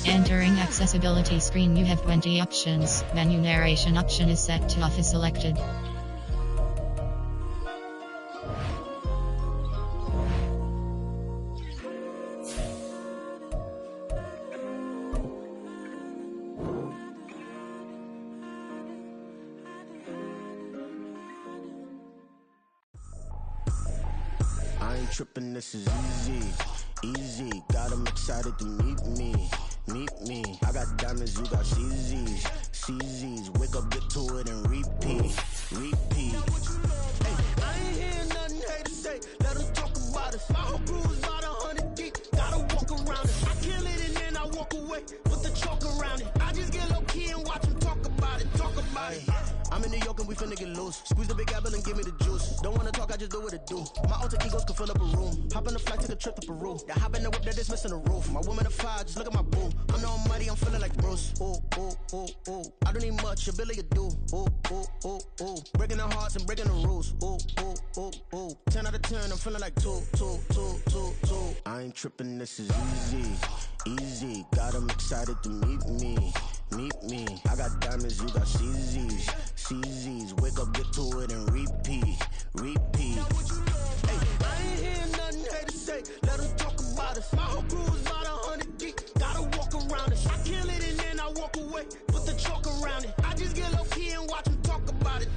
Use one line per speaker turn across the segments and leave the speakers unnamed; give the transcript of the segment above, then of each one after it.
Entering accessibility screen, you have 20 options. Menu narration option is set to off is selected.
I ain't tripping, this is easy, easy. Got 'em excited to meet me. I got diamonds, you got CZs. Wake up, get to it, and repeat. Hey, I ain't hearing nothing hate to say. Let 'em talk about us. My whole crew is about 100 deep. Gotta walk around it. I kill it and then I walk away. Put the chalk around it. I just get low key and watch 'em talk about it. I'm in New York and we finna get loose. Squeeze the big apple and give me the juice. Don't wanna talk, I just do what it do. My alter egos can fill up a room. Hop on the flight, take a trip to Peru. That hop in the whip that is missing the roof. My woman a fire, just look at my boo. I'm the almighty, I'm feeling like Bruce. Ooh. I don't need much, ability to do. Ooh. Breaking the hearts and breaking the rules. Ooh. 10 out of 10, I'm feeling like two. I ain't tripping, this is easy. Got 'em excited to meet me. I got diamonds, you got CZs. Wake up, get to it, and repeat. Hey, I ain't hearing nothing hate to say. Let 'em talk about us. My whole crew is about 100 deep. Gotta walk around it. I kill it and then I walk away. Put the chalk around it. I just get low key and watch 'em talk about it.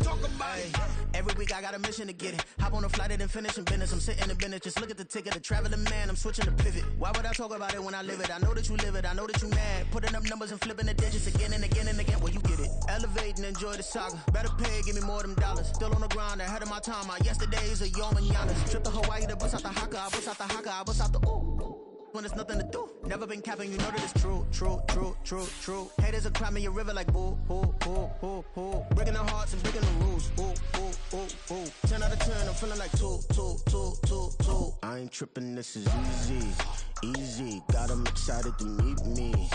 Every week I got a mission to get it. Hop on a flight and then finish in business. I'm sitting in business, just look at the ticket. A traveling man, I'm switching to pivot. Why would I talk about it when I live it? I know that you live it, I know that you mad. Putting up numbers and flipping the digits again and again and again. Well, you get it. Elevate and enjoy the saga. Better pay, give me more than dollars. Still on the grind, ahead of my time. My yesterdays are yo mananas. Trip to Hawaii to bust out the haka. I bust out the ooh. When there's nothing to do. Never been capping, you know that it's true. Haters will cry me a river like boo. Breaking the hearts and breaking the rules. Ooh. 10 out of 10, I'm feeling like two. I ain't tripping, this is easy. Got 'em excited to meet me.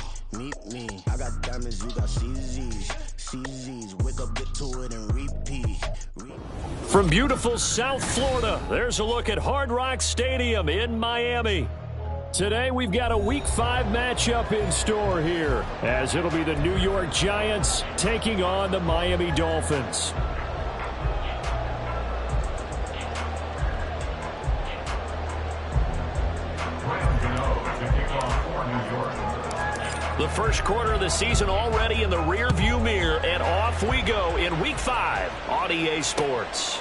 I got diamonds, you got CZs. Wake up, get to it, and repeat.
From beautiful South Florida, there's a look at Hard Rock Stadium in Miami. Today we've got a Week 5 matchup in store here, as it'll be the New York Giants taking on the Miami Dolphins. The first quarter of the season already in the rear-view mirror, and off we go in Week 5 on EA Sports.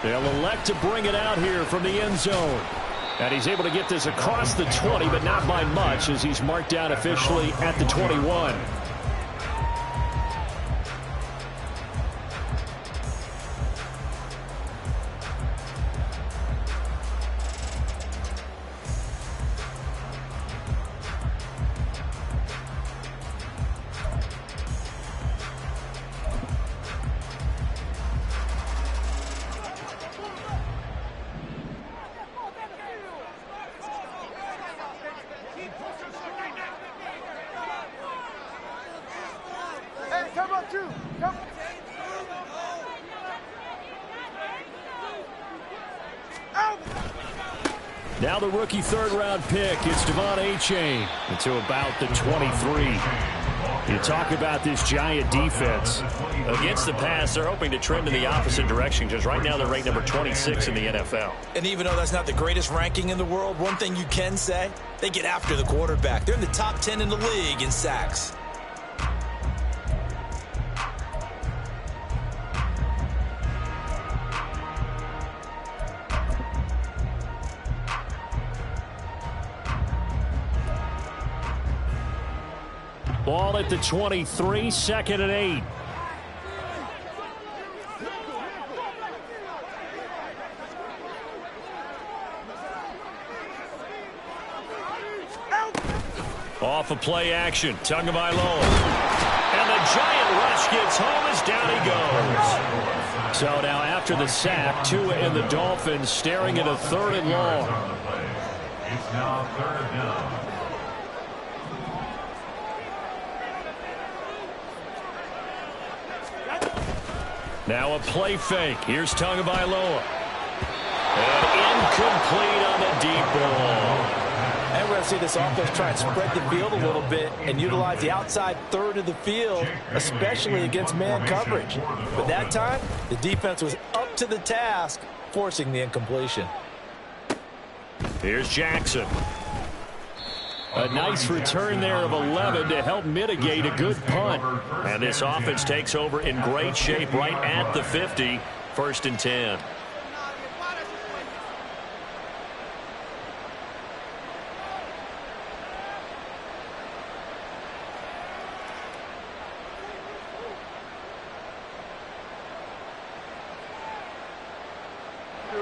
They'll elect to bring it out here from the end zone. And he's able to get this across the 20, but not by much, as he's marked down officially at the 21. Now the rookie third-round pick, it's Devon Achane into about the 23. You talk about this Giant defense.
Against the pass, they're hoping to trend in the opposite direction, because right now they're ranked number 26 in the NFL.
And even though that's not the greatest ranking in the world, one thing you can say, they get after the quarterback. They're in the top 10 in the league in sacks.
Ball at the 23, 2nd and 8. Off of play action, Tagovailoa. And the Giant rush gets home as down he goes. So now after the sack, Tua and the Dolphins staring at a 3rd and long.
It's now 3rd down.
Now a play fake. Here's Tagovailoa. And incomplete on the deep ball.
And to see this offense try and spread the field a little bit and utilize the outside third of the field, especially against man coverage. But that time, the defense was up to the task, forcing the incompletion.
Here's Jackson. A nice return there of 11 to help mitigate a good punt. And this offense takes over in great shape right at the 50. 1st and 10.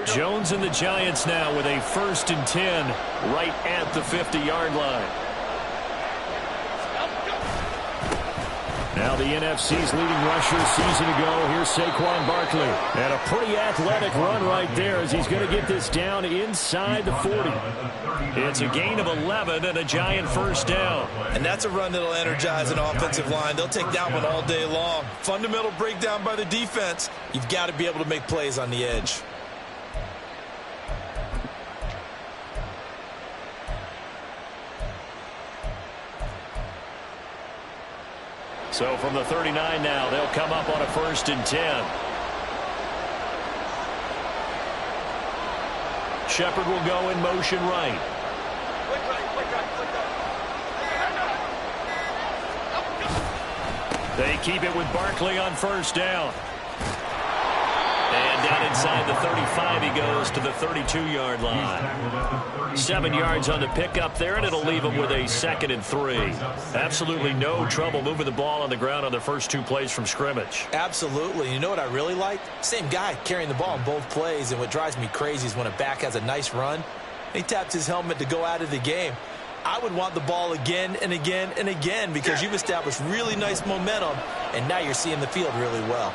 Jones and the Giants now with a 1st and 10 right at the 50-yard line. Now the NFC's leading rusher season ago. Here's Saquon Barkley. And a pretty athletic run right there as he's going to get this down inside the 40. It's a gain of 11 and a Giant 1st down.
And that's a run that'll energize an offensive line. They'll take that one all day long. Fundamental breakdown by the defense. You've got to be able to make plays on the edge.
So from the 39 now, they'll come up on a 1st and 10. Shepard will go in motion right. They keep it with Barkley on 1st down. And down inside the 35 he goes to the 32-yard line. 7 yards on the pickup there, and it'll leave him with a 2nd and 3. Absolutely no trouble moving the ball on the ground on the first 2 plays from scrimmage.
Absolutely. You know what I really like? Same guy carrying the ball on both plays, and what drives me crazy is when a back has a nice run, he taps his helmet to go out of the game. I would want the ball again and again and again because you've established really nice momentum, and now you're seeing the field really well.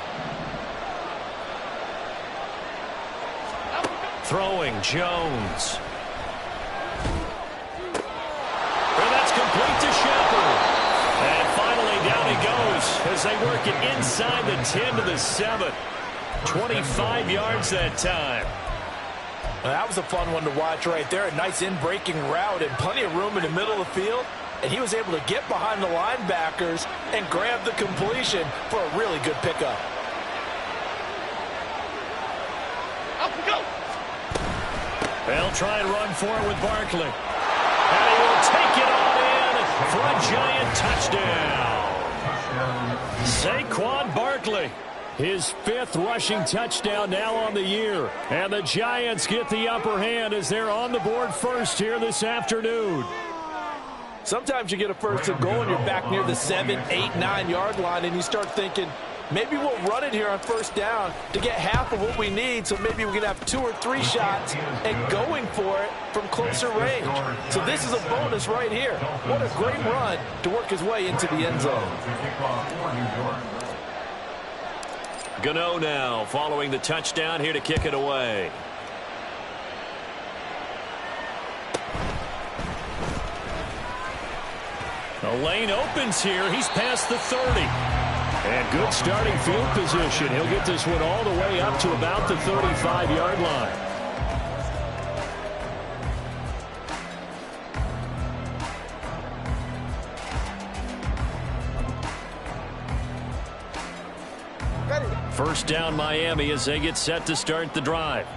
Throwing Jones. And that's complete to Shepard. And finally down he goes as they work it inside the 10 to the 7. 25 yards that time.
Well, that was a fun one to watch right there. A nice in-breaking route and plenty of room in the middle of the field. And he was able to get behind the linebackers and grab the completion for a really good pickup.
They'll try and run for it with Barkley. And he will take it on in for a Giant touchdown. Saquon Barkley, his 5th rushing touchdown now on the year. And the Giants get the upper hand as they're on the board first here this afternoon.
Sometimes you get a 1st and goal and you're back near the 7, 8, 9 yard line and you start thinking, maybe we'll run it here on 1st down to get half of what we need, so maybe we can have 2 or 3 shots and going for it from closer range. So this is a bonus right here. What a great run to work his way into the end zone.
Gano now following the touchdown here to kick it away. The lane opens here. He's past the 30. And good starting field position. He'll get this one all the way up to about the 35-yard line. First down Miami as they get set to start the drive.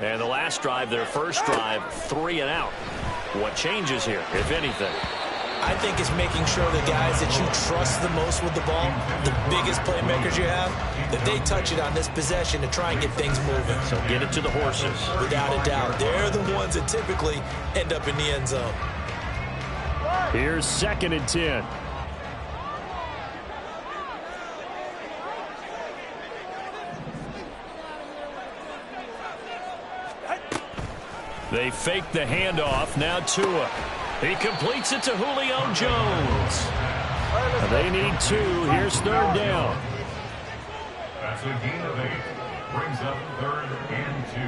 And the last drive, their first drive, 3 and out. What changes here, if anything?
I think it's making sure the guys that you trust the most with the ball, the biggest playmakers you have, that they touch it on this possession to try and get things moving.
So get it to the horses.
Without a doubt. They're the ones that typically end up in the end zone.
Here's 2nd and 10. They fake the handoff. Now Tua. He completes it to Julio Jones. They need 2. Here's 3rd down.
That's a gain of 8. Brings up 3rd and 2.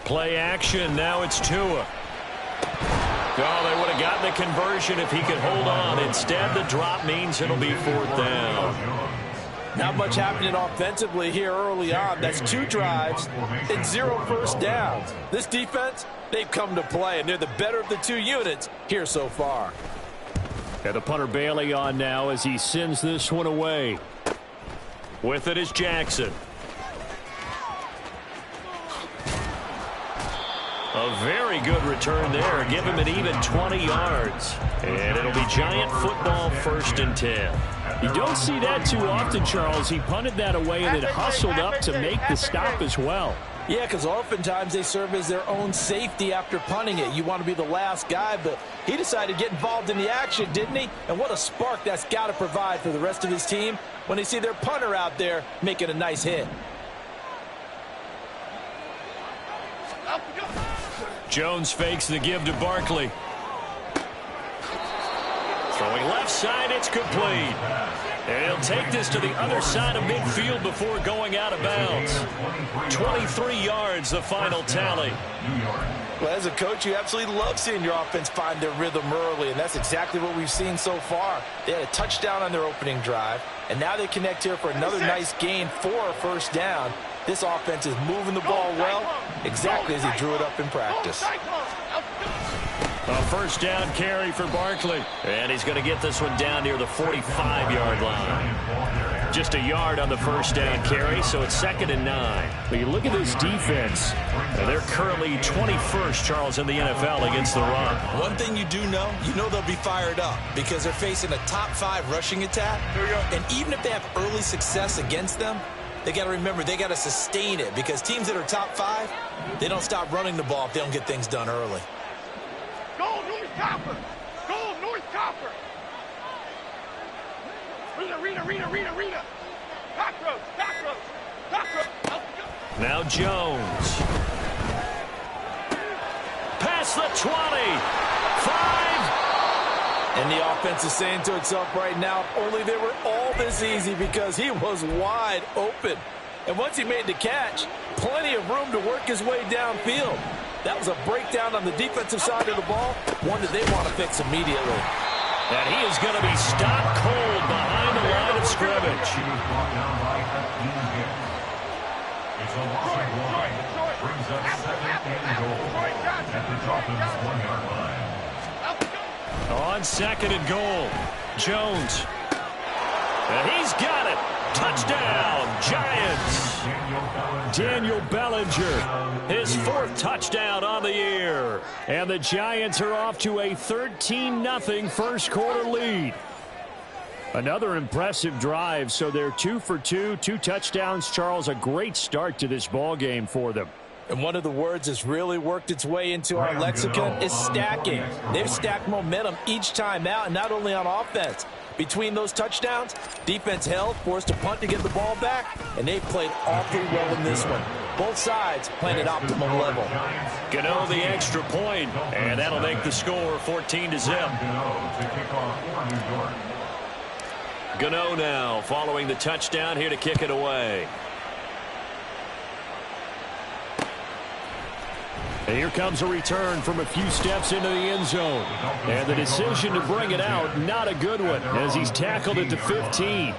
Play action. Now it's Tua. Oh, they would have gotten
a conversion if he can hold on. Instead, the drop means it'll be 4th down.
Not much happening offensively here early on. That's 2 drives and 0 first downs. This defense, they've come to play, and they're the better of the 2 units here so far.
And the punter Bailey on now as he sends this one away.
With it is Jackson. A very good return there. Give him an even 20 yards. And it'll be Giant football 1st and 10.
You don't see that too often, Charles. He punted that away and then hustled up to make the stop as well.
Yeah, because oftentimes they serve as their own safety after punting it. You want to be the last guy, but he decided to get involved in the action, didn't he? And what a spark that's got to provide for the rest of his team when they see their punter out there making a nice hit.
Jones fakes the give to Barkley. Throwing left side, it's complete. And he'll take this to the other side of midfield before going out of bounds. 23 yards, the final tally.
Well, as a coach, you absolutely love seeing your offense find their rhythm early, and that's exactly what we've seen so far. They had a touchdown on their opening drive, and now they connect here for another nice gain for a 1st down. This offense is moving the ball well, exactly as he drew it up in practice.
A 1st down carry for Barkley. And he's going to get this one down near the 45-yard line. Just a yard on the 1st down carry, so it's 2nd and 9.
But you look at this defense.
They're currently 21st, Charles, in the NFL against the run.
One thing you do know, they'll be fired up because they're facing a top 5 rushing attack. And even if they have early success against them, they got to remember they got to sustain it because teams that are top 5, they don't stop running the ball if they don't get things done early.
Go, North Copper! Go, North Copper! Rita! Cockroach!
Now Jones. Past the 20. 5.
And the offense is saying to itself right now, if only they were all this easy because he was wide open. And once he made the catch, plenty of room to work his way downfield. That was a breakdown on the defensive side of the ball, one that they want to fix immediately.
And he is going to be stopped cold behind the line of scrimmage.
It's a loss of 1. Brings up 2nd and goal at the Dolphins' 1-yard line.
On 2nd and goal, Jones. And he's got it. Touchdown, Giants.
Daniel Bellinger,
his 4th touchdown on the year.
And the Giants are off to a 13-0 first quarter lead. Another impressive drive, so they're 2 for 2, 2 touchdowns. Charles, a great start to this ball game for them.
And one of the words that's really worked its way into our lexicon is stacking. They've stacked momentum each time out, and not only on offense. Between those touchdowns, defense held, forced a punt to get the ball back, and they played awfully well in this one. Both sides playing at optimal level.
Gano the extra point, and that'll make the score 14-0. Gano now following the touchdown here to kick it away.
And here comes a return from a few steps into the end zone. And the decision to bring it out, not a good one, as he's tackled at the 15.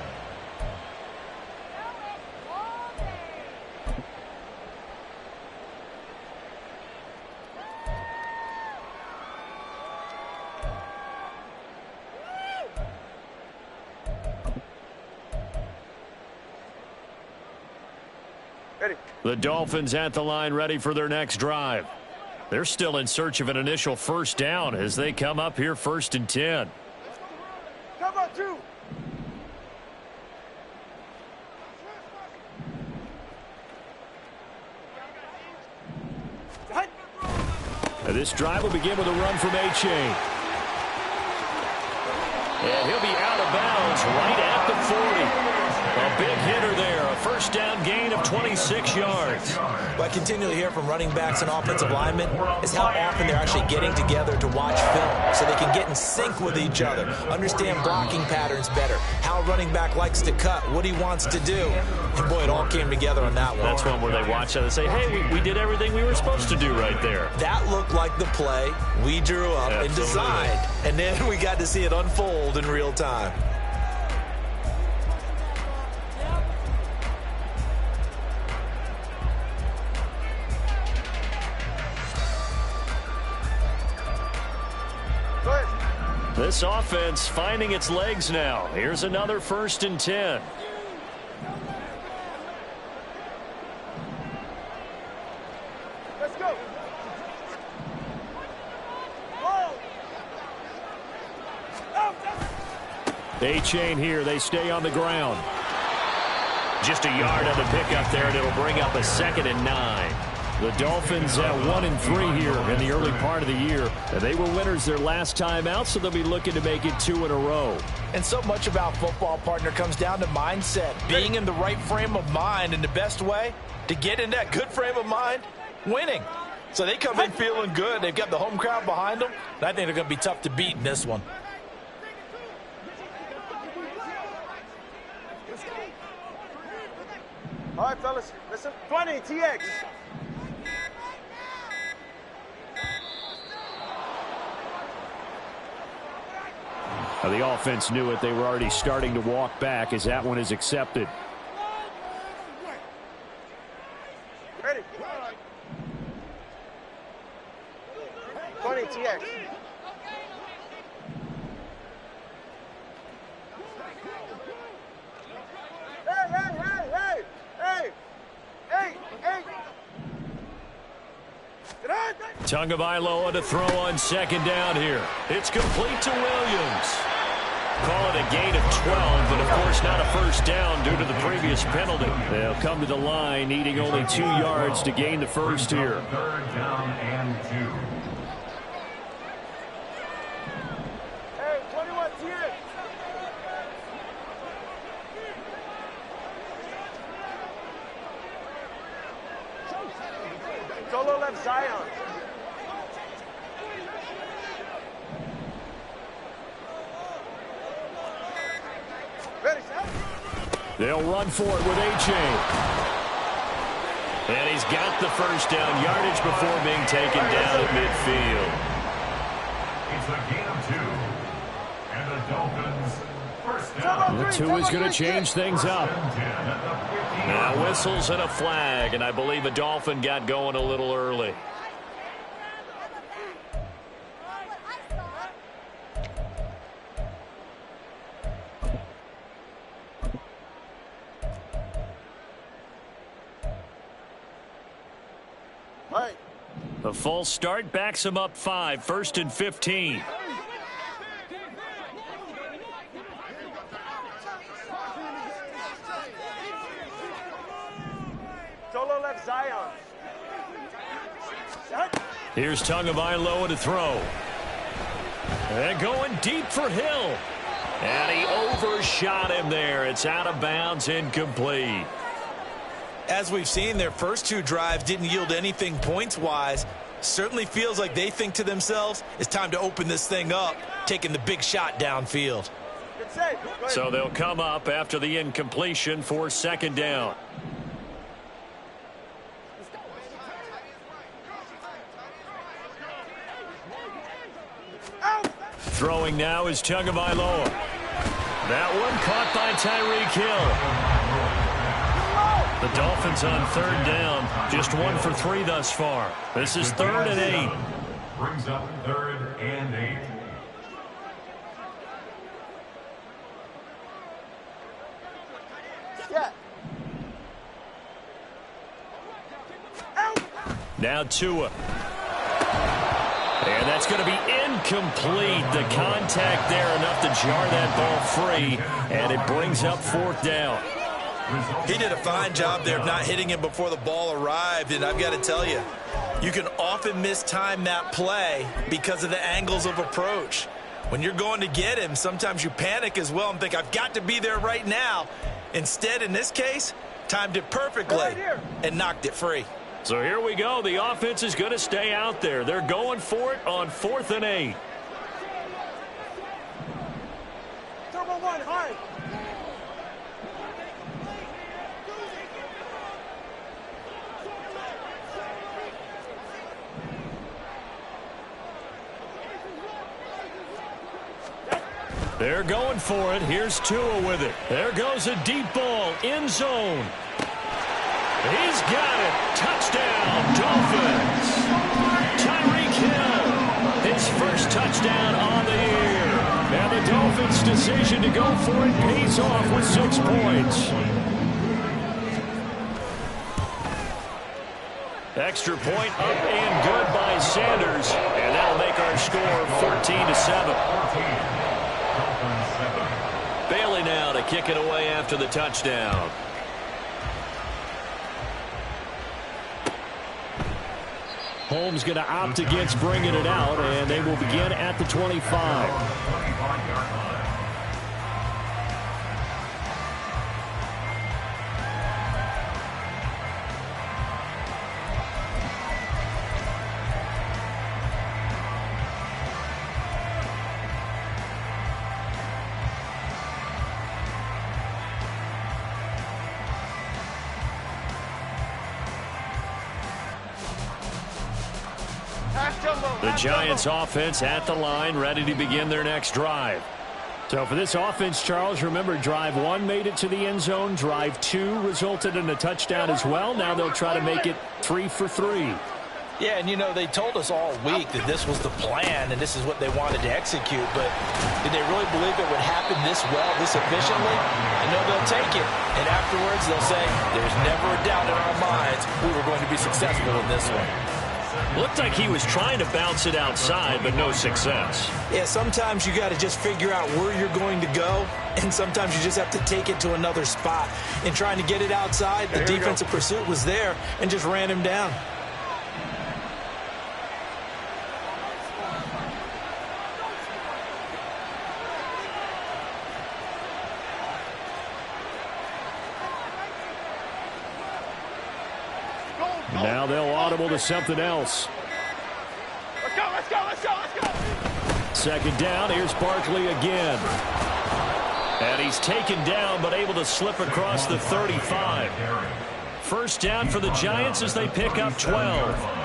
The Dolphins at the line ready for their next drive. They're still in search of an initial 1st down as they come up here 1st and 10.
Come on, 2.
And this drive will begin with a run from A-Chain.
And he'll be out of bounds right at the 40. A big hitter there, a first down gain of 26 yards.
What I continually hear from running backs and offensive linemen is how often they're actually getting together to watch film so they can get in sync with each other, understand blocking patterns better, how a running back likes to cut, what he wants to do. And, boy, it all came together on that one.
That's one where they watch and say, hey, we did everything we were supposed to do right there.
That looked like the play we drew up and designed, and then we got to see it unfold in real time.
This offense finding its legs now. Here's another 1st and 10.
Let's go.
A-chain here. They stay on the ground. Just a yard on the pickup there, and it'll bring up a 2nd and 9. The Dolphins at 1-3 here in the early part of the year. They were winners their last time out, so they'll be looking to make it 2 in a row.
And so much about football, partner, comes down to mindset. Being in the right frame of mind, and the best way to get in that good frame of mind, winning. So they come in feeling good. They've got the home crowd behind them. And I think they're going to be tough to beat in this one.
All right, fellas, listen. 20, TX.
The offense knew it. They were already starting to walk back as that one is accepted.
Ready. 20, TX.
Tagovailoa to throw on 2nd down here. It's complete to Williams. Call it a gain of 12, but of course not a 1st down due to the previous penalty. They'll come to the line needing only 2 yards to gain the 1st here.
3rd down and 2.
Hey, 21, TX. Solo left Zion.
They'll run for it with A-chain. And he's got the 1st down yardage before being taken down at midfield.
It's a gain of 2. And the Dolphins, 1st down.
The 2 is going to change things up.
Now whistles and a flag, and I believe a Dolphin got going a little early. The false start backs him up 5, 1st and 15.
Solo left Zion.
Here's Tagovailoa to throw. And going deep for Hill. And he overshot him there. It's out of bounds, incomplete.
As we've seen, their first 2 drives didn't yield anything points-wise. Certainly feels like they think to themselves, it's time to open this thing up, taking the big shot downfield.
So they'll come up after the incompletion for 2nd down. Throwing now is Tagovailoa. That one caught by Tyreek Hill. The Dolphins on 3rd down, just 1 for 3 thus far. This is 3rd and 8.
Brings up 3rd and 8.
Yeah.
Now Tua. And that's going to be incomplete. The contact there enough to jar that ball free, and it brings up 4th down.
He did a fine job there of not hitting him before the ball arrived, and I've got to tell you, you can often mistime that play because of the angles of approach. When you're going to get him, sometimes you panic as well and think, I've got to be there right now. Instead, in this case, Timed it perfectly and knocked it free.
So here we go. The offense is going to stay out there. They're going for it on 4th and 8.
Turbo 1, hard.
They're going for it. Here's Tua with it. There goes a deep ball. End zone. He's got it. Touchdown, Dolphins. Tyreek Hill, his first touchdown on the year. And the Dolphins' decision to go for it pays off with 6 points. Extra point up and good by Sanders. And that'll make our score 14-7. Bailey now to kick it away after the touchdown. Holmes going to opt against bringing it out, and they will begin at the 25. The Giants offense at the line, ready to begin their next drive. So for this offense, Charles, remember drive 1 made it to the end zone. Drive 2 resulted in a touchdown as well. Now they'll try to make it 3 for 3.
Yeah, and you know, they told us all week that this was the plan and this is what they wanted to execute, but did they really believe it would happen this well, this efficiently? I know they'll take it, and afterwards they'll say, there's never a doubt in our minds we were going to be successful in this one.
Looked like he was trying to bounce it outside, but no success.
Yeah, sometimes you got to just figure out where you're going to go, and sometimes you just have to take it to another spot. In trying to get it outside, the defensive pursuit was there and just ran him down.
Now they'll audible to something else.
Let's go, let's go, let's go, let's go.
Second down, here's Barkley again. And he's taken down, but able to slip across the 35. First down for the Giants as they pick up 12.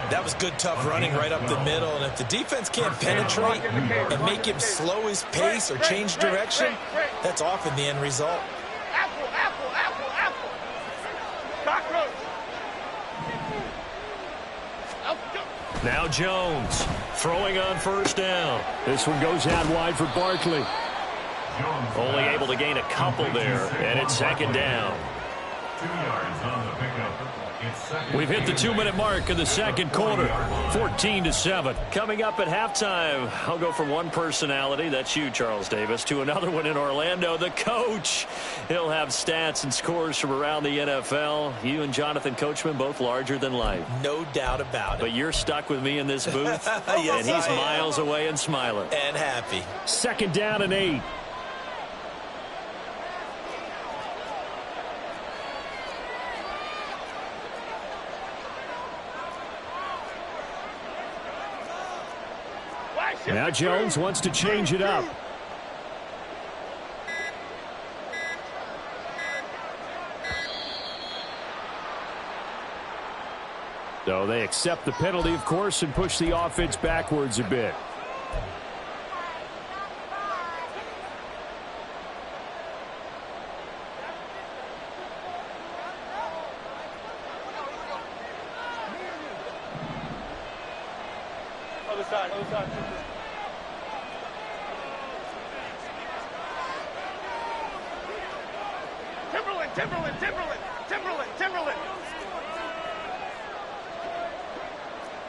That was good, tough running right up the middle. And if the defense can't penetrate and make him slow his pace or change direction, that's often the end result.
Apple, apple, apple, apple. Cockroach.
Now Jones throwing on first down. This one goes out wide for Barkley. Only able to gain a couple there, and it's second down.
2 yards on the pickup.
We've hit the 2-minute mark in the second quarter, 14-7. Coming up at halftime, I'll go from one personality, that's you, Charles Davis, to another one in Orlando, the coach. He'll have stats and scores from around the NFL. You and Jonathan Coachman, both larger than life.
No doubt about it.
But you're stuck with me in this booth,
yes,
and he's miles away and smiling.
And happy.
Second down and 8. Now Jones wants to change it up. So they accept the penalty, of course, and push the offense backwards a bit.
Other side, other side. Timberland, Timberland, Timberland, Timberland.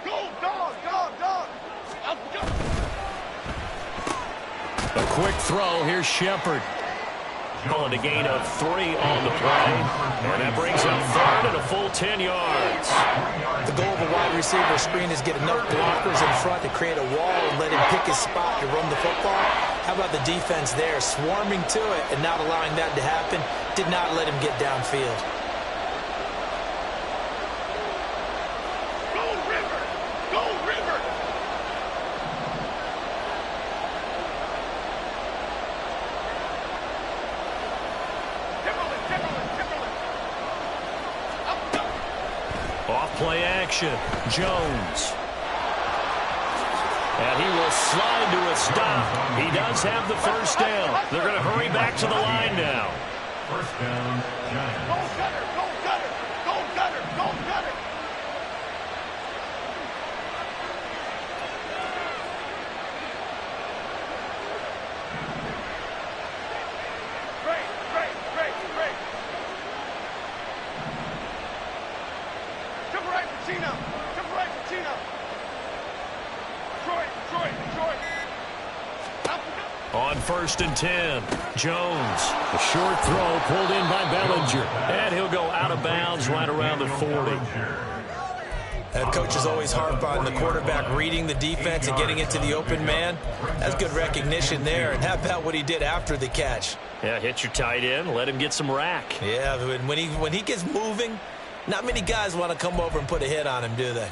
Go, dog, dog, dog.
A quick throw. Here's Shepard. Calling a gain of 3 on the play. And that brings up third and a full 10 yards.
The goal of a wide receiver screen is get enough blockers in front to create a wall and let him pick his spot to run the football. How about the defense there, swarming to it and not allowing that to happen? Did not let him get downfield.
Play action. Jones. And he will slide to a stop. He does have the first down. They're going to hurry back to the line now.
First down, Giants.
Go Gunner, go Gunner, go Gunner, go Gunner. Great. To the right, Pacino. Detroit.
On 1st and 10, Jones. A short throw pulled in by Bellinger. And he'll go out of bounds right around the 40.
Coaches always harp on the quarterback reading the defense and getting into the open man. That's good recognition there. And how about what he did after the catch?
Yeah, hit your tight end. Let him get some rack.
Yeah, when he gets moving, not many guys want to come over and put a hit on him, do they?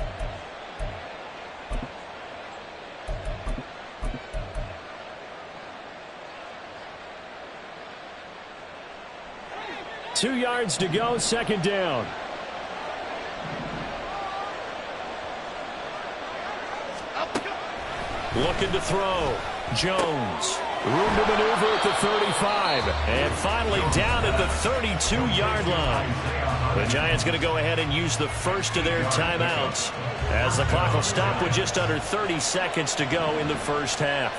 Two yards to go, second down. Looking to throw. Jones. Room to maneuver at the 35. And finally down at the 32-yard line. The Giants going to go ahead and use the first of their timeouts as the clock will stop with just under 30 seconds to go in the first half.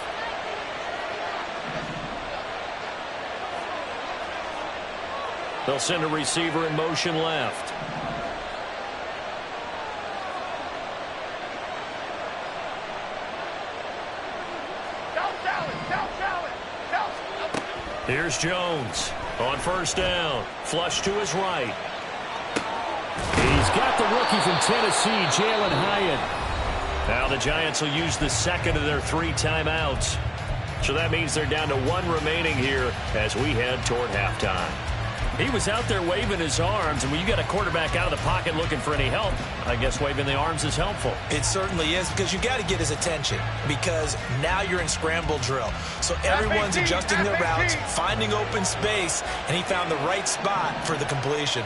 They'll send a receiver in motion left. Here's Jones on first down. Flush to his right. He's got the rookie from Tennessee, Jalen Hyatt. Now the Giants will use the second of their 3 timeouts. So that means they're down to 1 remaining here as we head toward halftime. He was out there waving his arms, and when you got a quarterback out of the pocket looking for any help, I guess waving the arms is helpful.
It certainly is, because you got to get his attention, because now you're in scramble drill. So everyone's adjusting their routes, finding open space, and he found the right spot for the completion.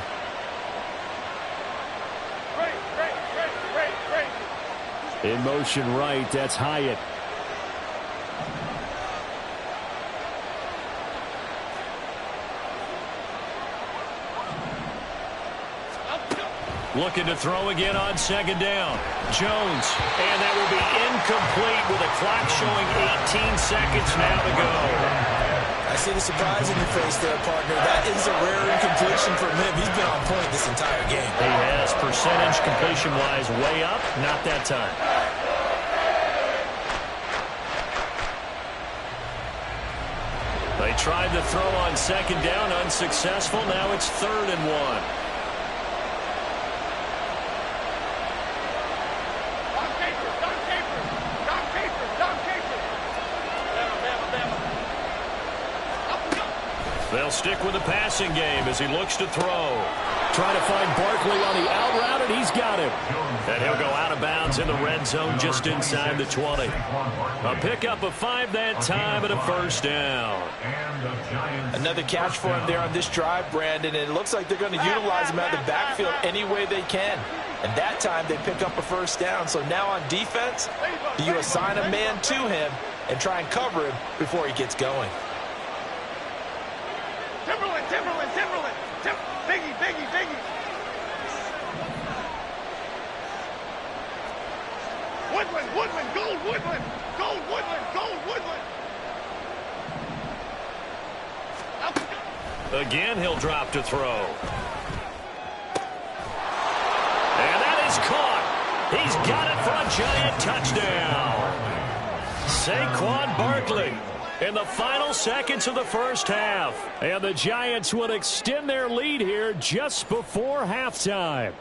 In motion right, that's Hyatt. Looking to throw again on second down. Jones. And that will be incomplete with a clock showing 18 seconds now to go.
I see the surprise in your face there, partner. That is a rare incompletion from him. He's been on point this entire game.
He has. Percentage completion-wise way up. Not that time. They tried to throw on second down. Unsuccessful. Now it's 3rd and 1. They'll stick with the passing game as he looks to throw. Trying to find Barkley on the out route, and he's got him. And he'll go out of bounds in the red zone just inside the 20. A pickup of 5 that time and a first down.
Another catch for him there on this drive, Brandon, and it looks like they're going to utilize him out of the backfield any way they can. And that time they pick up a first down. So now on defense, do you assign a man to him and try and cover him before he gets going?
Timberland. Biggie. Woodland, Gold Woodland.
Again, he'll drop to throw. And that is caught. He's got it for a Giant touchdown. Saquon Barkley in the final seconds of the first half. And the Giants would extend their lead here just before halftime.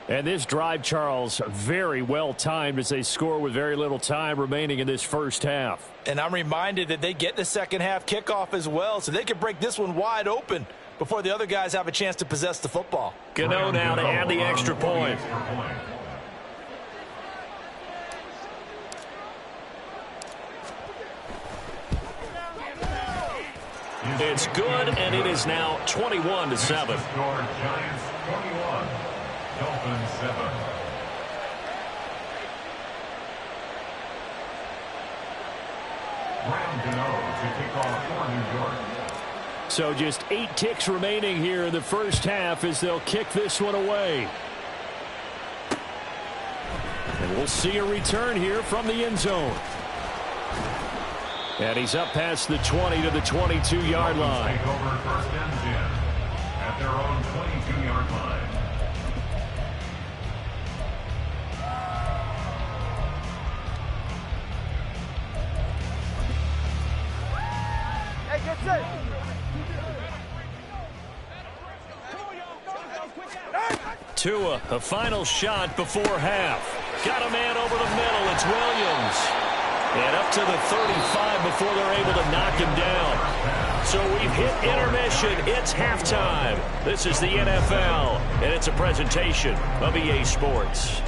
And this drive, Charles, very well timed as they score with very little time remaining in this first half.
And I'm reminded that they get the second half kickoff as well, so they can break this one wide open before the other guys have a chance to possess the football.
Gano now to add the extra point. It's good, and it is now 21-7.
Dolphins 7. To kick off for New York.
So just 8 ticks remaining here in the first half as they'll kick this one away. And we'll see a return here from the end zone. And he's up past the 20 to the 22-yard line.
Take over first and 10 at their own 22-yard line.
Tua, a final shot before half. Got a man over the middle. It's Williams. And up to the 35 before they're able to knock him down. So we've hit intermission. It's halftime. This is the NFL, and it's a presentation of EA Sports.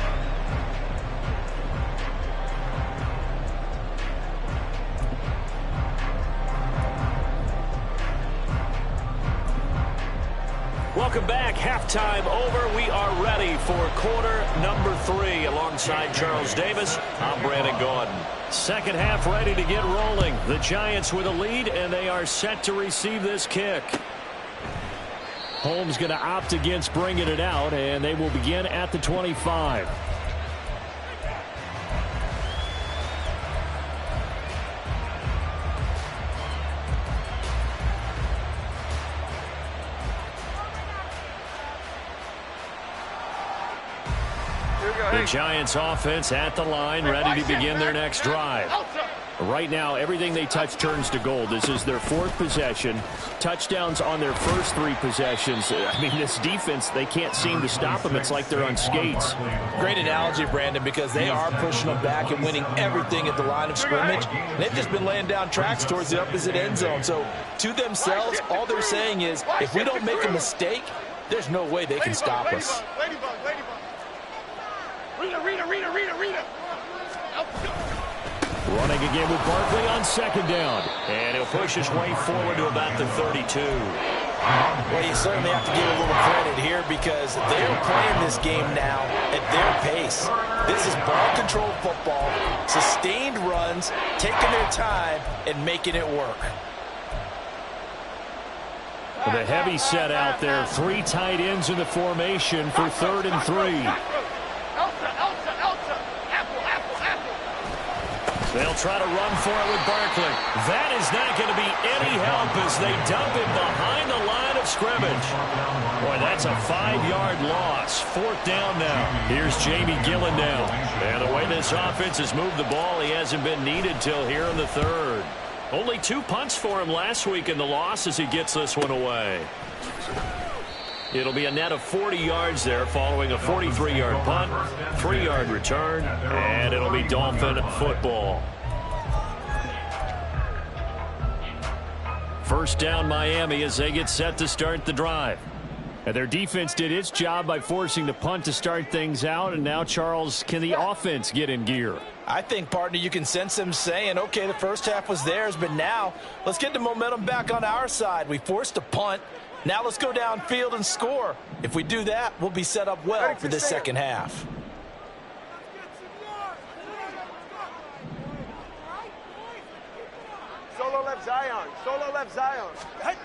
Welcome back. Halftime over. We are ready for quarter number 3. Alongside Charles Davis, I'm Brandon Gordon. Second half ready to get rolling. The Giants with a lead, and they are set to receive this kick. Holmes going to opt against bringing it out, and they will begin at the 25. The Giants offense at the line, ready to begin their next drive. Right now, everything they touch turns to gold. This is their 4th possession. Touchdowns on their first 3 possessions. I mean, this defense, they can't seem to stop them. It's like they're on skates.
Great analogy, Brandon, because they are pushing them back and winning everything at the line of scrimmage. They've just been laying down tracks towards the opposite end zone. So, to themselves, all they're saying is, if we don't make a mistake, there's no way they can stop us.
Rita.
Running again with Barkley on second down. And he'll push his way forward to about the 32.
Well, you certainly have to give a little credit here because they're playing this game now at their pace. This is ball control football, sustained runs, taking their time, and making it work.
The heavy set out there. 3 tight ends in the formation for 3rd and 3. They'll try to run for it with Barkley. That is not going to be any help as they dump him behind the line of scrimmage. Boy, that's a 5-yard loss. 4th down now. Here's Jamie Gillen now. And the way this offense has moved the ball, he hasn't been needed till here in the 3rd. Only 2 punts for him last week in the loss as he gets this one away. It'll be a net of 40 yards there following a 43-yard punt, 3-yard return, and it'll be Dolphin football. First down Miami as they get set to start the drive. And their defense did its job by forcing the punt to start things out, and now, Charles, can the offense get in gear?
I think, partner, you can sense them saying, okay, the first half was theirs, but now let's get the momentum back on our side. We forced a punt. Now let's go downfield and score. If we do that, we'll be set up well for this second half.
Solo left Zion. Solo left Zion. Hey.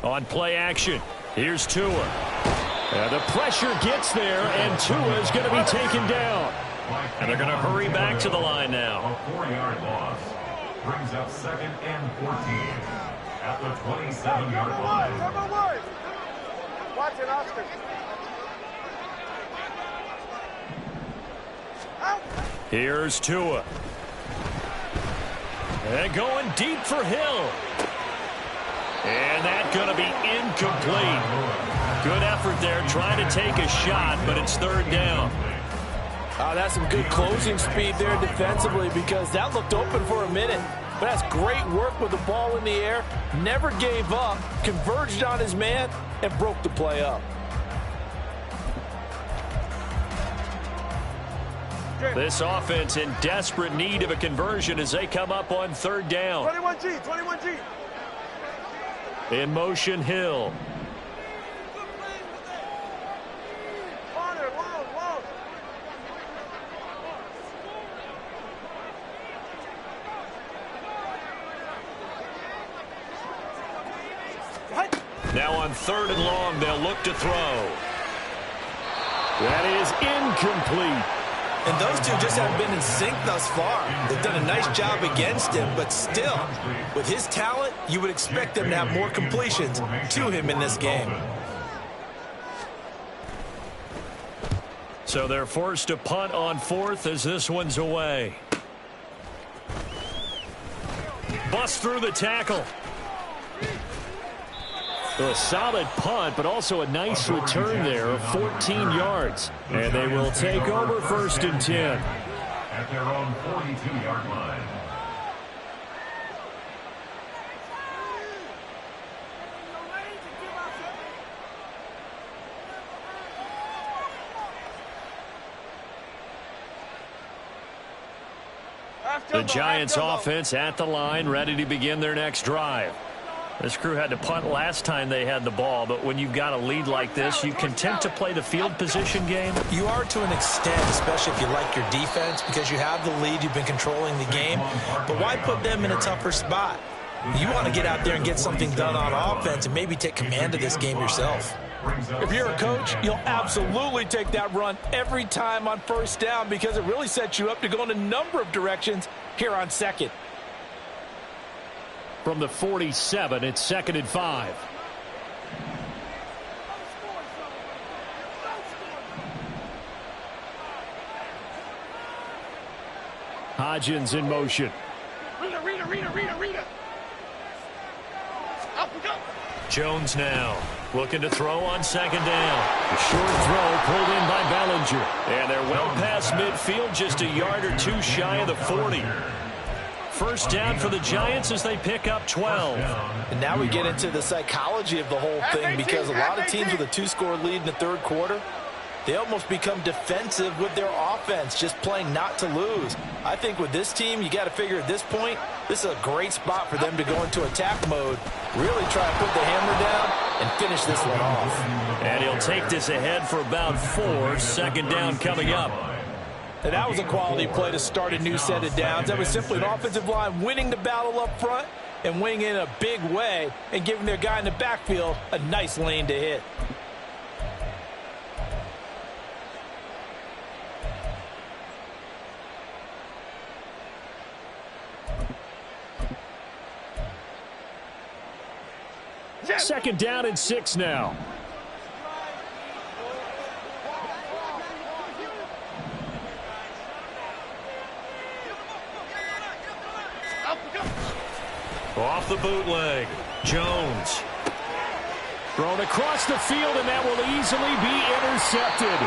On play action, here's Tua. And the pressure gets there, and Tua is going to be taken down. And they're going to hurry back to the line now.
A 4-yard loss brings up 2nd and 14 at the 27-yard line.
Watson, Oscar.
Here's Tua. And going deep for Hill. And that's going to be incomplete. Good effort there trying to take a shot, but it's 3rd down.
That's some good closing speed there defensively because that looked open for a minute. But that's great work with the ball in the air. Never gave up, converged on his man, and broke the play up.
This offense in desperate need of a conversion as they come up on 3rd down.
21G.
In motion, Hill.
Corner.
Now on 3rd and long, they'll look to throw. That is incomplete.
And those two just haven't been in sync thus far. They've done a nice job against him, but still, with his talent, you would expect them to have more completions to him in this game.
So they're forced to punt on 4th as this one's away. Bust through the tackle. A solid punt, but also a nice return there of 14 yards. And they will take over 1st and 10.
At their own 42-yard line.
The Giants offense at the line, ready to begin their next drive. This crew had to punt last time they had the ball, but when you've got a lead like this, you content to play the field position game?
You are to an extent, especially if you like your defense, because you have the lead, you've been controlling the game. But why put them in a tougher spot? You want to get out there and get something done on offense and maybe take command of this game yourself.
If you're a coach, you'll absolutely take that run every time on 1st down because it really sets you up to go in a number of directions here on 2nd.
From the 47, it's 2nd and 5. Hodgins in motion.
Reader. Up and go.
Jones now looking to throw on 2nd down. A short throw pulled in by Bellinger. And they're well past midfield, just a yard or two shy of the 40. 1st down for the Giants as they pick up 12.
And now we get into the psychology of the whole thing because a lot of teams with a 2-score lead in the 3rd quarter, they almost become defensive with their offense, just playing not to lose. I think with this team, you got to figure at this point, this is a great spot for them to go into attack mode, really try to put the hammer down and finish this one off.
And he'll take this ahead for about 4. 2nd down coming up.
And that was a quality play to start a new set of downs. That was simply an offensive line winning the battle up front and winning in a big way and giving their guy in the backfield a nice lane to hit.
Second down and 6 now. Off the bootleg. Jones. Thrown across the field, and that will easily be intercepted.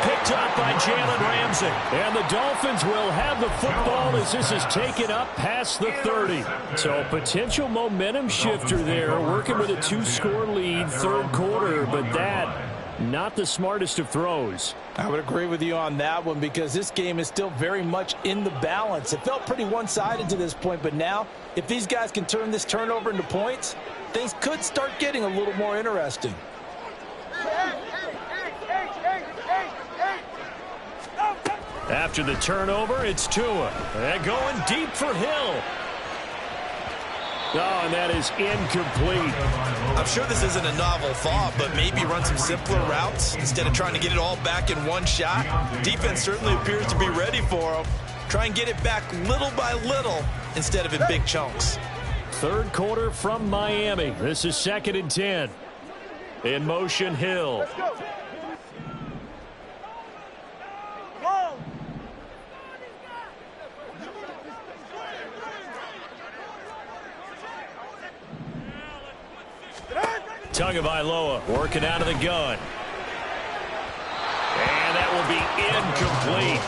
Picked up by Jalen Ramsey. And the Dolphins will have the football as this is taken up past the 30. So potential momentum shifter there, working with a 2-score lead, 3rd quarter, but that not the smartest of throws.
I would agree with you on that one because this game is still very much in the balance. It felt pretty one-sided to this point, but now if these guys can turn this turnover into points, things could start getting a little more interesting.
After the turnover, it's Tua. And going deep for Hill. Oh, and that is incomplete.
I'm sure this isn't a novel thought, but maybe run some simpler routes instead of trying to get it all back in one shot. Defense certainly appears to be ready for them. Try and get it back little by little instead of in big chunks.
3rd quarter from Miami. This is 2nd and 10. In motion, Hill.
Let's go.
Tagovailoa working out of the gun. And that will be incomplete.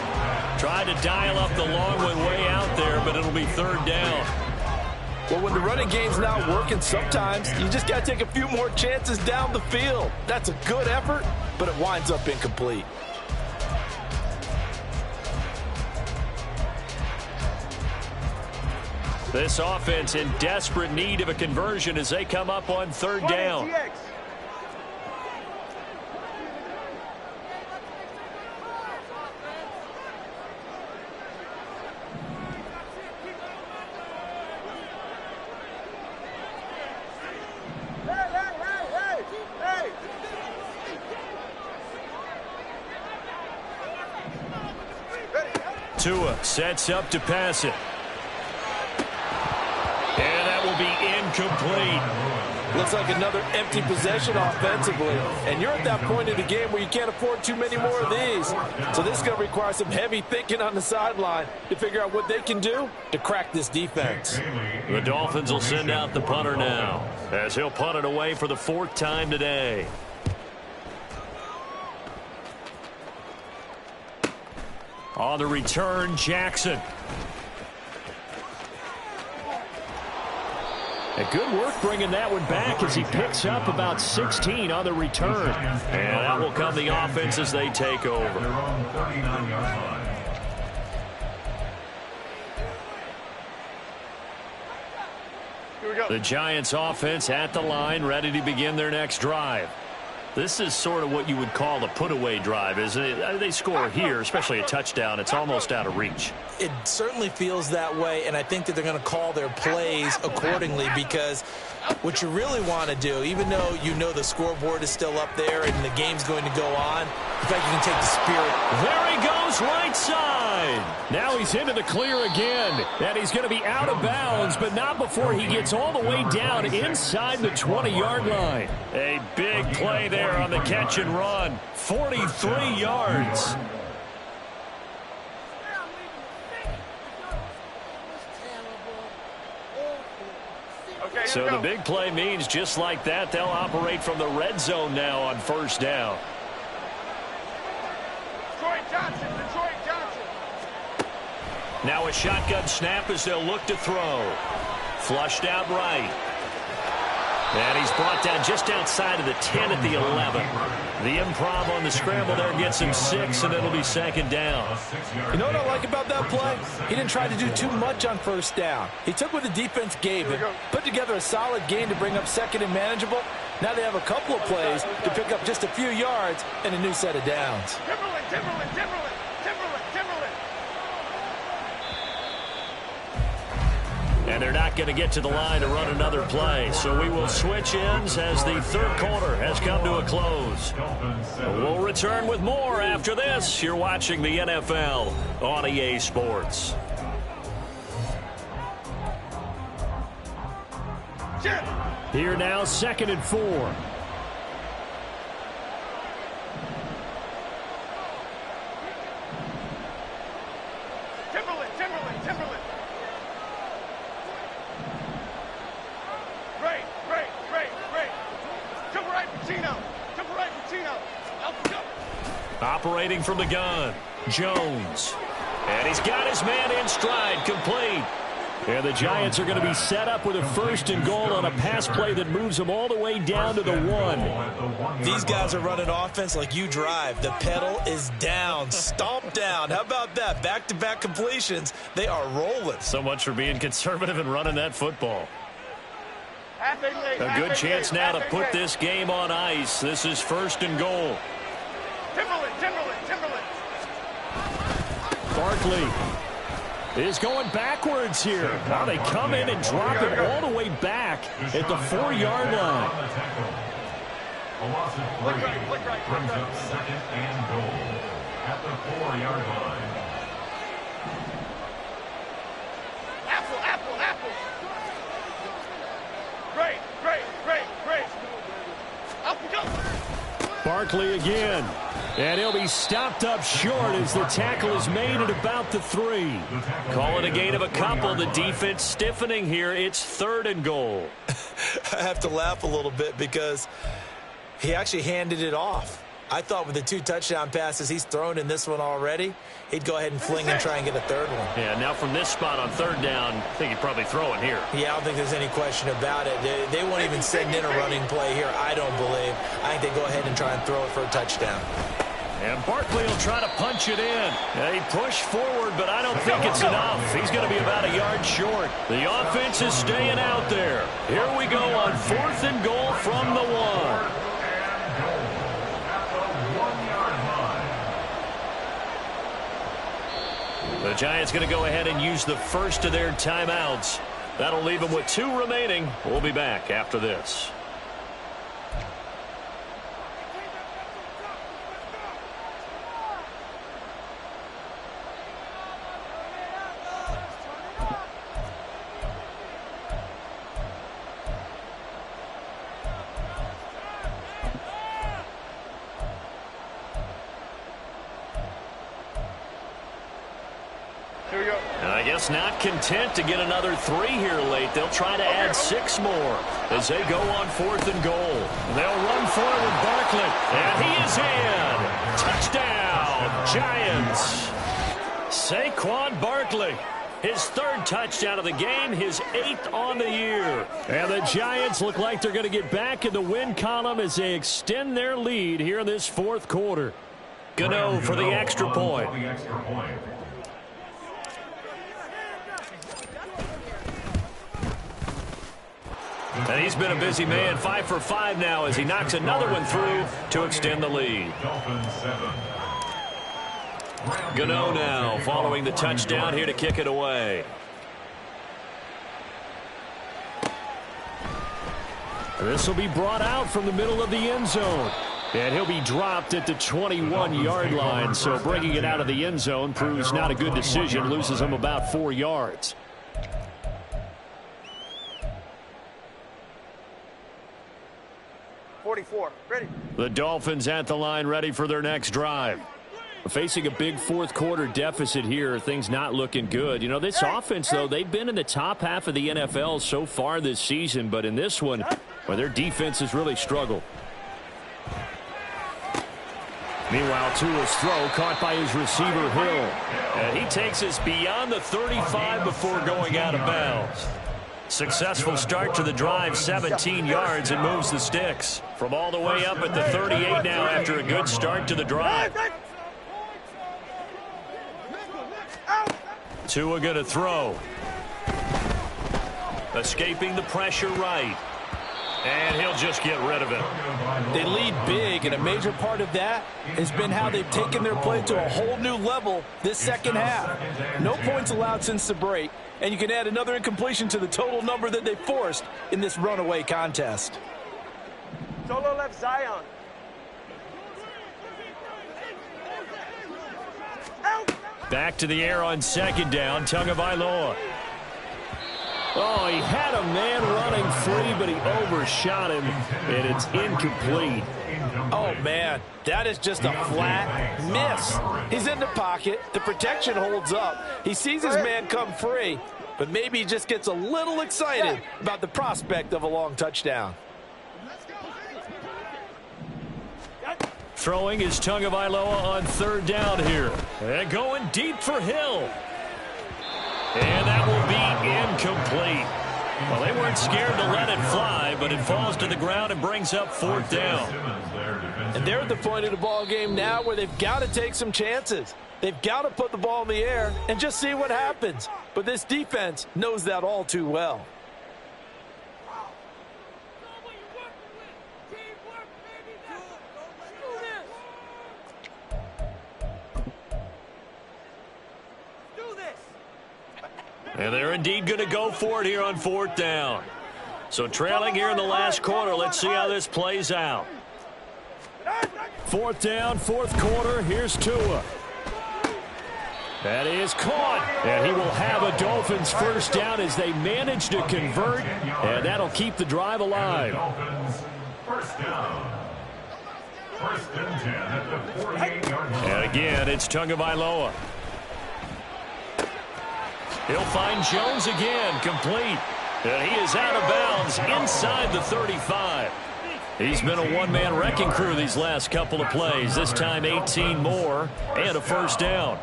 Tried to dial up the long way out there, but it'll be 3rd down.
Well, when the running game's not working, sometimes you just got to take a few more chances down the field. That's a good effort, but it winds up incomplete.
This offense in desperate need of a conversion as they come up on 3rd down.
Tua sets up to pass it. And that will be incomplete.
Looks like another empty possession offensively. And you're at that point in the game where you can't afford too many more of these. So this is going to require some heavy thinking on the sideline to figure out what they can do to crack this defense.
The Dolphins will send out the punter now, as he'll punt it away for the 4th time today. On the return, Jackson. And good work bringing that one back as he picks up about 16 on the return. And that will come the offense as they take over. The Giants offense at the line, ready to begin their next drive. This is sort of what you would call a put-away drive, isn't it? They score here, especially a touchdown. It's almost out of reach.
It certainly feels that way, and I think that they're going to call their plays accordingly, because what you really want to do, even though you know the scoreboard is still up there and the game's going to go on, in fact, you can take the spirit.
There he goes, right side. Now he's into the clear again, and he's going to be out of bounds, but not before he gets all the way down inside the 20-yard line. A big play there on the catch and run. 43 yards. So the big play means just like that, they'll operate from the red zone now on 1st down.
Detroit Johnson.
Now a shotgun snap as they'll look to throw. Flushed out right. And he's brought down just outside of the 10 at the 11. The improv on the scramble there gets him 6, and it'll be 2nd down.
You know what I like about that play? He didn't try to do too much on 1st down. He took what the defense gave him, put together a solid game to bring up 2nd and manageable. Now they have a couple of plays to pick up just a few yards and a new set of downs.
Timberland.
And they're not going to get to the line to run another play. So we will switch ends as the 3rd quarter has come to a close. We'll return with more after this. You're watching the NFL on EA Sports. Here now, 2nd and 4.
Timberland. Great. Jump right, Pacino.
Operating from the gun, Jones. And he's got his man in stride, complete. And the Giants are going to be set up with a 1st and goal on a pass play that moves them all the way down to the 1.
These guys are running offense like you drive. The pedal is down, stomped down. How about that? Back-to-back completions. They are rolling.
So much for being conservative and running that football. A good chance now to put this game on ice. This is 1st and goal.
Timberland.
Barkley is going backwards here. Now they come in and drop it all the way back at the 4-yard line.
A loss of 3 brings up 2nd and goal at the 4-yard line.
Apple. Great. Up we go.
Barkley again. And he'll be stopped up short as the tackle is made at about the 3. Call it a gain of a couple. The defense stiffening here. It's 3rd and goal.
I have to laugh a little bit because he actually handed it off. I thought with the 2 touchdown passes he's thrown in this one already, he'd go ahead and fling and try and get a 3rd one.
Yeah, now from this spot on 3rd down, I think he'd probably throw it here.
Yeah, I don't think there's any question about it. They won't even send in a running play here, I don't believe. I think they go ahead and try and throw it for a touchdown.
And Barkley will try to punch it in. He pushed forward, but I don't think it's enough. He's going to be about a yard short. The offense is staying out there. Here we go on 4th and goal from the 1. The Giants going to go ahead and use the first of their timeouts. That'll leave them with 2 remaining. We'll be back after this. guess not content to get another 3 here late. They'll try to add 6 more as they go on 4th and goal. They'll run for it with Barkley, and he is in. Touchdown, Giants. Saquon Barkley, his 3rd touchdown of the game, his 8th on the year. And the Giants look like they're going to get back in the win column as they extend their lead here in this 4th quarter. Gano for the extra point. And he's been a busy man, 5 for 5 now as he knocks another one through to extend the lead. Gano now following the touchdown here to kick it away. This will be brought out from the middle of the end zone. And he'll be dropped at the 21-yard line. So bringing it out of the end zone proves not a good decision. Loses him about 4 yards.
Ready.
The Dolphins at the line ready for their next drive. Facing a big 4th quarter deficit here, things not looking good. You know, this offense, though, they've been in the top half of the NFL so far this season. But in this one, well, their defense has really struggled. Meanwhile, Tua's throw caught by his receiver, Hill. And he takes us beyond the 35 before going out of bounds. Successful start to the drive, 17 yards, and moves the sticks. From all the way up at the 38 now after a good start to the drive. Tua going to throw. Escaping the pressure right. And he'll just get rid of it.
They lead big, and a major part of that has been how they've taken their play to a whole new level this second half. No points allowed since the break, and you can add another incompletion to the total number that they forced in this runaway contest.
Solo left Zion.
Back to the air on 2nd down, Tagovailoa. Oh, he had a man running free, but he overshot him, and it's incomplete.
Oh, man, that is just a flat miss. He's in the pocket. The protection holds up. He sees his man come free, but maybe he just gets a little excited about the prospect of a long touchdown.
Throwing is Tagovailoa on 3rd down here. And going deep for Hill. And that will be incomplete. Well, they weren't scared to let it fly, but it falls to the ground and brings up 4th down.
And they're at the point of the ball game now where they've got to take some chances. They've got to put the ball in the air and just see what happens. But this defense knows that all too well.
And they're indeed going to go for it here on 4th down. So trailing here in the last quarter, let's see how this plays out. 4th down, 4th quarter, here's Tua. That is caught, and he will have a Dolphins 1st down as they manage to convert, and that'll keep the drive alive.
1st down. 1st and 10 at the 48-yard line.
And again, it's Tagovailoa. He'll find Jones again, complete. And he is out of bounds inside the 35. He's been a one-man wrecking crew these last couple of plays. This time 18 more and a 1st down.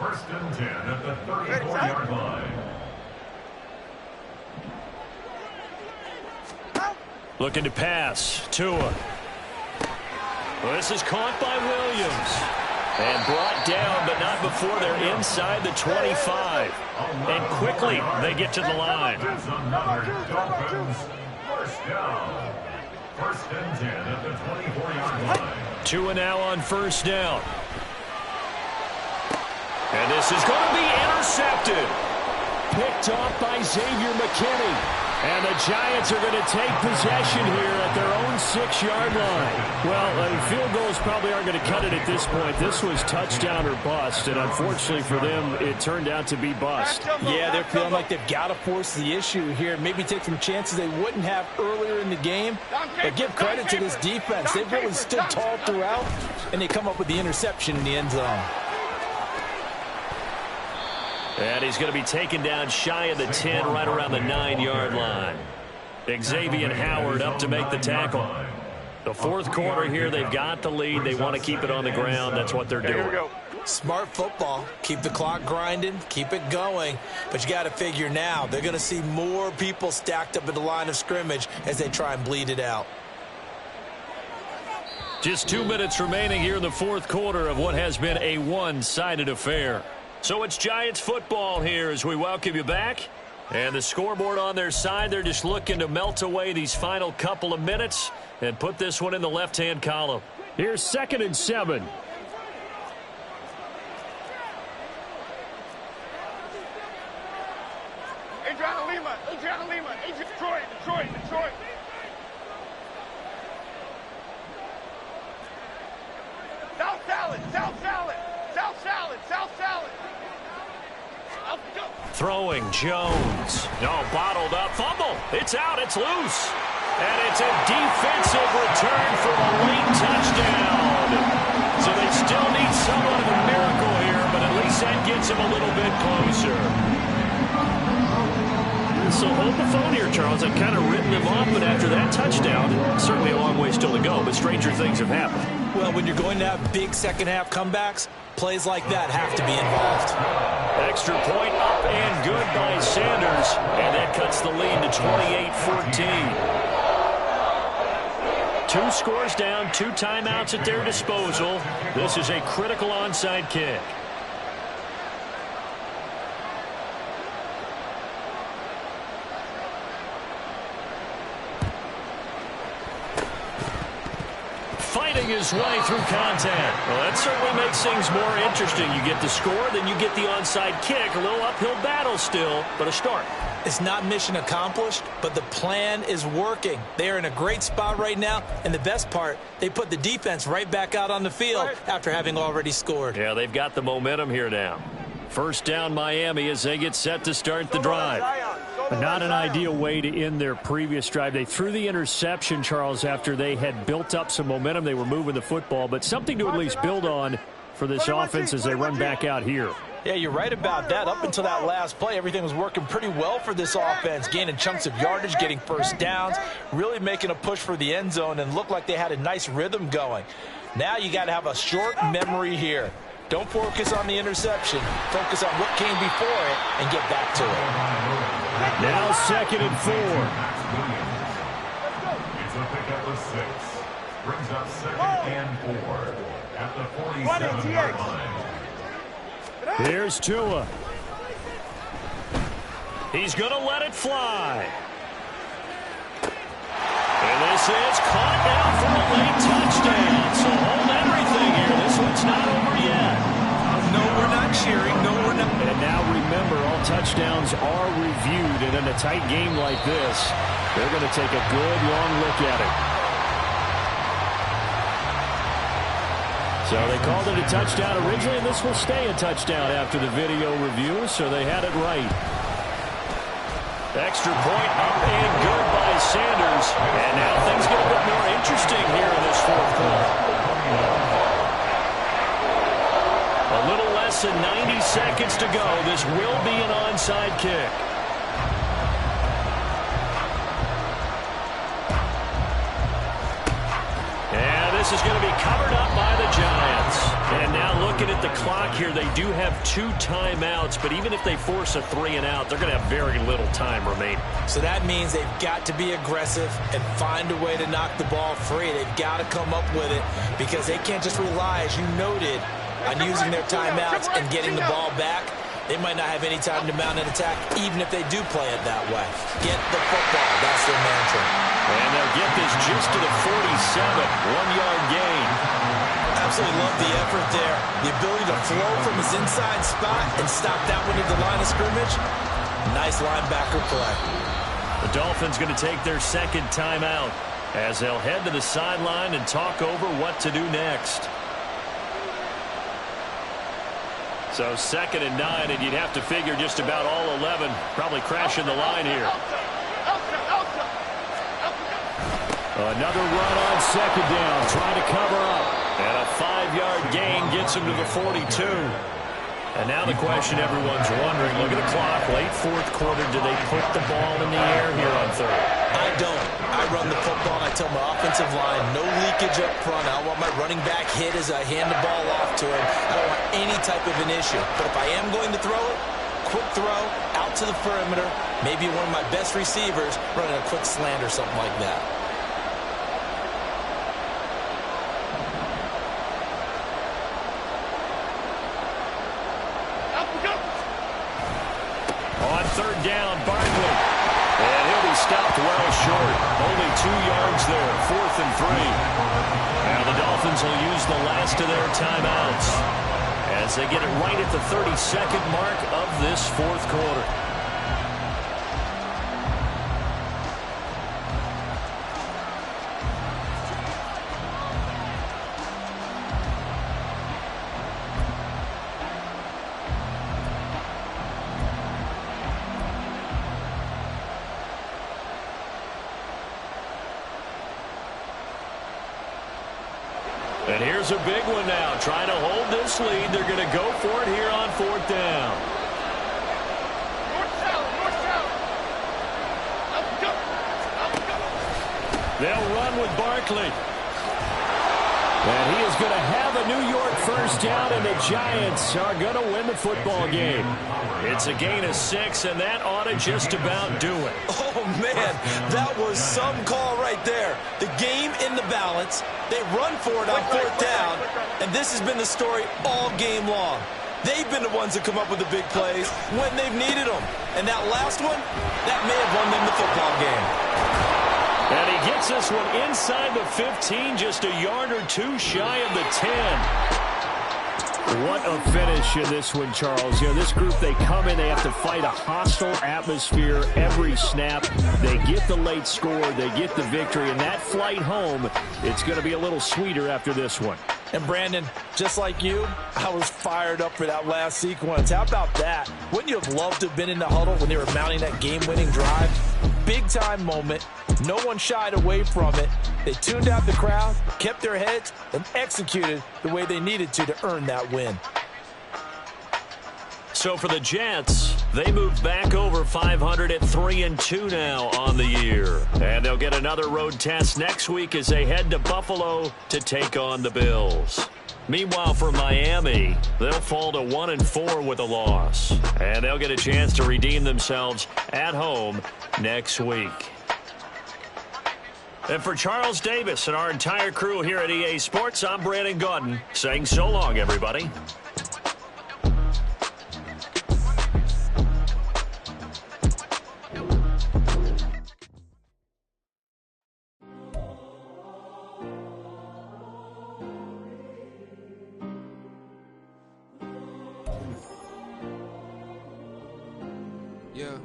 1st and 10 at the 34-yard line.
Looking to pass. Tua. Well, this is caught by Williams. And brought down, but not before they're inside the 25. And quickly, they get to the line.
Dolphins 1st down. 1st and 10 at the 24-yard line.
Tua now on 1st down. And this is going to be intercepted. Picked off by Xavier McKinney. And the Giants are going to take possession here at their own 6-yard line. Well, field goals probably aren't going to cut it at this point. This was touchdown or bust, and unfortunately for them, it turned out to be bust.
Yeah, they're feeling like they've got to force the issue here. Maybe take some chances they wouldn't have earlier in the game. But give credit to this defense. They've really stood tall throughout, and they come up with the interception in the end zone.
And he's going to be taken down shy of the 10, right around the 9-yard line. Xavier Howard up to make the tackle. The fourth quarter here, they've got the lead. They want to keep it on the ground. That's what they're doing.
Smart football. Keep the clock grinding. Keep it going. But you got to figure now, they're going to see more people stacked up at the line of scrimmage as they try and bleed it out.
Just 2 minutes remaining here in the fourth quarter of what has been a one-sided affair. So it's Giants football here as we welcome you back. And the scoreboard on their side, they're just looking to melt away these final couple of minutes and put this one in the left-hand column. Here's 2nd and 7.
Detroit. South salad.
Throwing Jones. No, bottled up. Fumble. It's out. It's loose. And it's a defensive return for a late touchdown. So they still need somewhat of a miracle here, but at least that gets them a little bit closer. So hold the phone here, Charles. I've kind of written them off, but after that touchdown, certainly a long way still to go, but stranger things have happened.
Well, when you're going to have big second-half comebacks, plays like that have to be involved.
Extra point up and good by Sanders, and that cuts the lead to 28-14. 2 scores down, 2 timeouts at their disposal. This is a critical onside kick. Fighting his way through contact. Well, that certainly makes things more interesting. You get the score, then you get the onside kick. A little uphill battle still, but a start.
It's not mission accomplished, but the plan is working. They are in a great spot right now, and the best part, they put the defense right back out on the field after having already scored.
Yeah, they've got the momentum here now. First down Miami as they get set to start the drive. Not an ideal way to end their previous drive. They threw the interception, Charles, after they had built up some momentum. They were moving the football, but something to at least build on for this offense as they run back out here.
Yeah, you're right about that. Up until that last play, everything was working pretty well for this offense, gaining chunks of yardage, getting first downs, really making a push for the end zone, and looked like they had a nice rhythm going. Now you got to have a short memory here. Don't focus on the interception. Focus on what came before it and get back to it.
Now 2nd and 4.
It's a pick at the 6. Brings up 2nd and 4 at the 47-yard line.
Here's Tua. He's going to let it fly. And this is caught down for a late touchdown. So hold everything here. This one's not over yet.
No, we're not cheering. No, we're not.
And now remember, all touchdowns are reviewed. And in a tight game like this, they're going to take a good long look at it. So they called it a touchdown originally, and this will stay a touchdown after the video review, so they had it right. Extra point up and good by Sanders. And now things get a bit more interesting here in this fourth quarter. A little less than 90 seconds to go. This will be an onside kick. And this is going to be covered up by the Giants. And now looking at the clock here, they do have 2 timeouts, but even if they force a 3 and out, they're going to have very little time remaining.
So that means they've got to be aggressive and find a way to knock the ball free. They've got to come up with it because they can't just rely, as you noted, on using their timeouts and getting the ball back. They might not have any time to mount an attack, even if they do play it that way. Get the football. That's their mantra.
And they'll get this just to the 47, 1-yard gain.
Absolutely love the effort there. The ability to flow from his inside spot and stop that one at the line of scrimmage. Nice linebacker play.
The Dolphins going to take their 2nd timeout as they'll head to the sideline and talk over what to do next. So 2nd and 9, and you'd have to figure just about all 11 probably crashing the line here. Another run on 2nd down, trying to cover up. And a 5-yard gain gets him to the 42.
And now the question everyone's wondering, look at the clock, late fourth quarter, do they put the ball in the air here on third?
I don't. I run the football, and I tell my offensive line, no leakage up front. I don't want my running back hit as I hand the ball off to him. I don't want any type of an issue. But if I am going to throw it, quick throw, out to the perimeter, maybe one of my best receivers running a quick slant or something like that.
On third down, Barkley. And he'll be stopped well short. Only 2 yards there, 4th and 3. Now the Dolphins will use the last of their timeouts as they get it right at the 32nd mark of this fourth quarter. And here's a big one now. Trying to hold this lead. They're going to go for it here on 4th down. They'll run with Barkley. And he is going to have a New York first down, and the Giants are going to win the football game. It's a gain of 6, and that ought to just about do it.
Oh, man, that was some call right there. The game in the balance. They run for it on 4th down, and this has been the story all game long. They've been the ones that come up with the big plays when they've needed them. And that last one, that may have won them the football game.
And he gets this one inside the 15, just a yard or 2 shy of the 10. What a finish in this one, Charles. You know, this group, they come in, they have to fight a hostile atmosphere every snap. They get the late score, they get the victory, and that flight home, it's going to be a little sweeter after this one.
And Brandon, just like you, I was fired up for that last sequence. How about that? Wouldn't you have loved to have been in the huddle when they were mounting that game-winning drive? Big-time moment. No one shied away from it. They tuned out the crowd, kept their heads, and executed the way they needed to earn that win.
So for the Jets, they move back over 500 at 3-2 now on the year. And they'll get another road test next week as they head to Buffalo to take on the Bills. Meanwhile, for Miami, they'll fall to 1-4 with a loss. And they'll get a chance to redeem themselves at home next week. And for Charles Davis and our entire crew here at EA Sports, I'm Brandon Gaudin saying so long, everybody.
Yeah.